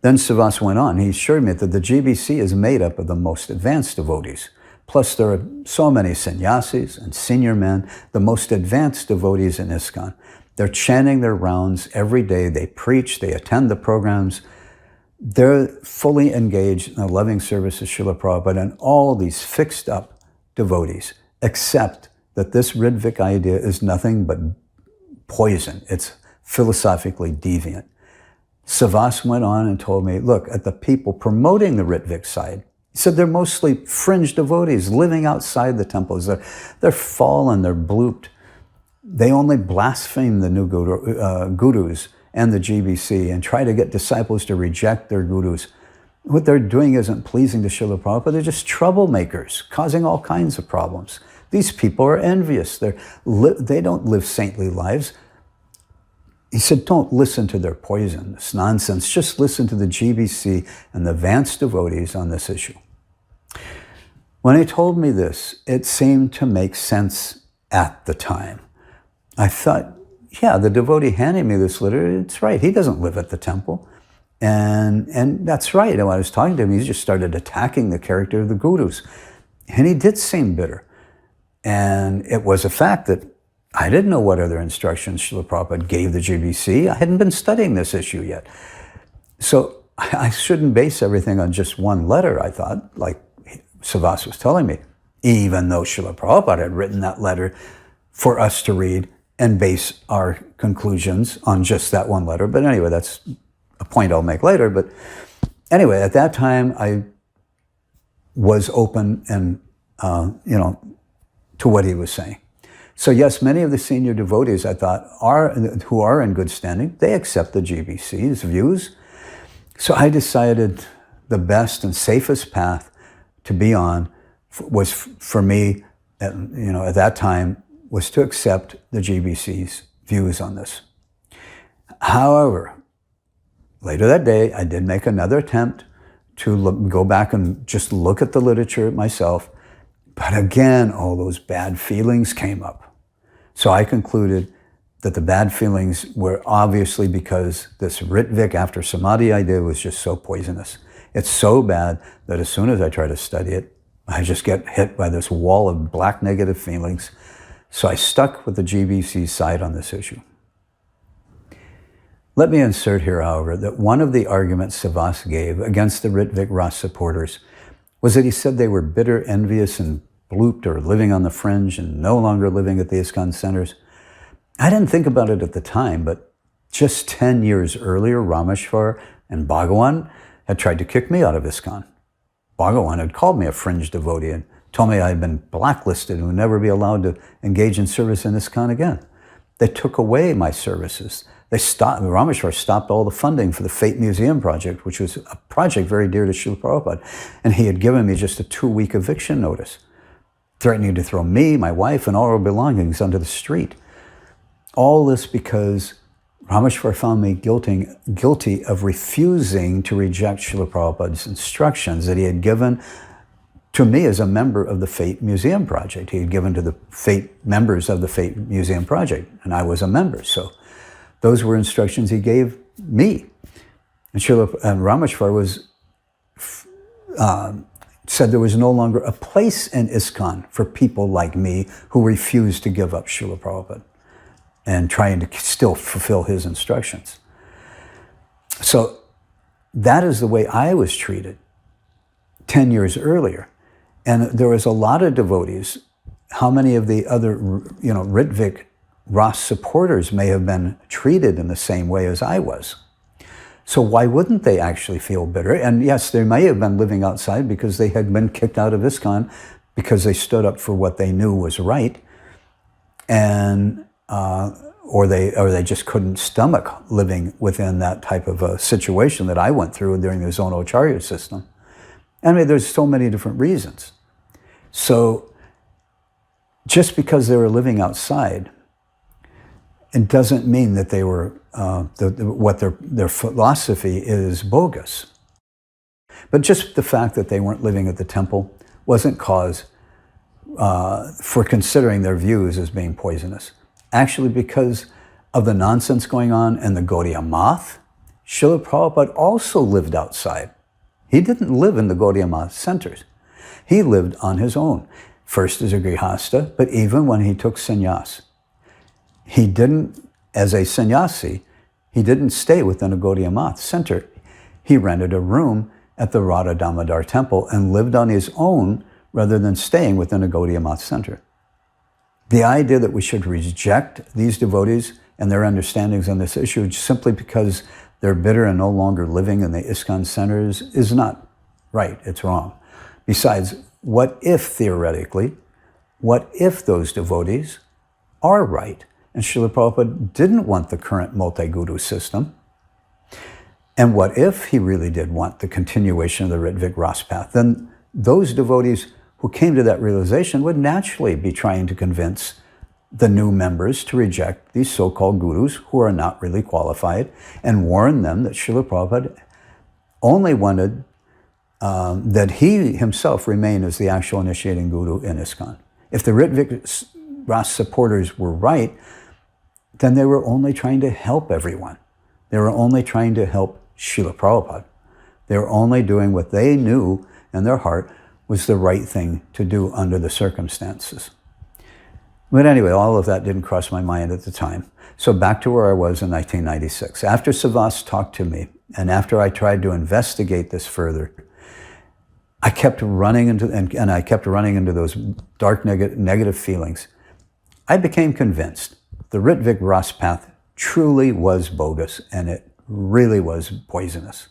Then Savas went on. He assured me that the GBC is made up of the most advanced devotees. Plus, there are so many sannyasis and senior men, the most advanced devotees in ISKCON. They're chanting their rounds every day. They preach. They attend the programs. They're fully engaged in the loving service of Srila Prabhupada and all these fixed up devotees, except that this Rtvik idea is nothing but poison. It's philosophically deviant. Savas went on and told me, look, at the people promoting the Rtvik side, he said they're mostly fringe devotees living outside the temples. They're fallen, they're blooped. They only blaspheme the new gurus and the GBC and try to get disciples to reject their gurus. What they're doing isn't pleasing to Srila Prabhupada. They're just troublemakers, causing all kinds of problems. These people are envious. They don't live saintly lives. He said, don't listen to their poisonous nonsense. Just listen to the GBC and the advanced devotees on this issue. When he told me this, it seemed to make sense at the time. I thought, yeah, the devotee handing me this letter, it's right. He doesn't live at the temple. And that's right. And when I was talking to him, he just started attacking the character of the gurus. And he did seem bitter. And it was a fact that I didn't know what other instructions Srila Prabhupada gave the GBC. I hadn't been studying this issue yet. So I shouldn't base everything on just one letter, I thought, like Savas was telling me, even though Srila Prabhupada had written that letter for us to read and base our conclusions on just that one letter. But anyway, that's a point I'll make later. But anyway, at that time, I was open and, to what he was saying. So yes, many of the senior devotees, I thought, who are in good standing, they accept the GBC's views. So I decided the best and safest path to be on was for me, at that time, was to accept the GBC's views on this. However, later that day, I did make another attempt to go back and just look at the literature myself. But again, all those bad feelings came up. So I concluded that the bad feelings were obviously because this Rtvik after Samadhi idea was just so poisonous. It's so bad that as soon as I try to study it, I just get hit by this wall of black negative feelings. So I stuck with the GBC side on this issue. Let me insert here, however, that one of the arguments Savas gave against the Rtvik RAS supporters was that he said they were bitter, envious, and blooped or living on the fringe and no longer living at the ISKCON centers. I didn't think about it at the time, but just 10 years earlier, Rameshwar and Bhagawan had tried to kick me out of ISKCON. Bhagawan had called me a fringe devotee and told me I had been blacklisted and would never be allowed to engage in service in ISKCON again. They took away my services. Rameshwar stopped all the funding for the Fate Museum project, which was a project very dear to Srila Prabhupada. And he had given me just a 2-week eviction notice, threatening to throw me, my wife, and all our belongings onto the street. All this because Rameshwar found me guilty of refusing to reject Srila Prabhupada's instructions that he had given to me as a member of the Fate Museum project. He had given to the members of the Fate Museum project, and I was a member. So those were instructions he gave me. And Rameshwar said there was no longer a place in ISKCON for people like me who refused to give up Srila Prabhupada and trying to still fulfill his instructions. So that is the way I was treated 10 years earlier. And there was a lot of devotees. How many of the other, Rtvik RAS supporters may have been treated in the same way as I was? So why wouldn't they actually feel bitter? And yes, they may have been living outside because they had been kicked out of ISKCON because they stood up for what they knew was right, and or they just couldn't stomach living within that type of a situation that I went through during the Zonocharya system. I mean, there's so many different reasons. So just because they were living outside, it doesn't mean that they were what their philosophy is bogus. But just the fact that they weren't living at the temple wasn't cause for considering their views as being poisonous. Actually, because of the nonsense going on in the Gaudiya Math, Srila Prabhupada also lived outside. He didn't live in the Gaudiya Math centers. He lived on his own, first as a grihasta, but even when he took sannyas. He didn't, as a sannyasi, he didn't stay within a Gaudiya Math center. He rented a room at the Radha Damodar temple and lived on his own rather than staying within a Gaudiya Math center. The idea that we should reject these devotees and their understandings on this issue simply because they're bitter and no longer living in the ISKCON centers is not right. It's wrong. Besides, what if theoretically, what if those devotees are right and Srila Prabhupada didn't want the current multi-guru system? And what if he really did want the continuation of the Rtvik RAS path? Then those devotees who came to that realization would naturally be trying to convince the new members to reject these so-called gurus who are not really qualified and warn them that Srila Prabhupada only wanted that he himself remain as the actual initiating guru in ISKCON. If the Rtvik RAS supporters were right, then they were only trying to help everyone. They were only trying to help Srila Prabhupada. They were only doing what they knew in their heart was the right thing to do under the circumstances. But anyway, all of that didn't cross my mind at the time. So back to where I was in 1996. After Savas talked to me, and after I tried to investigate this further, I kept running into, and I kept running into those dark negative feelings. I became convinced the Rtvik RAS path truly was bogus, and it really was poisonous.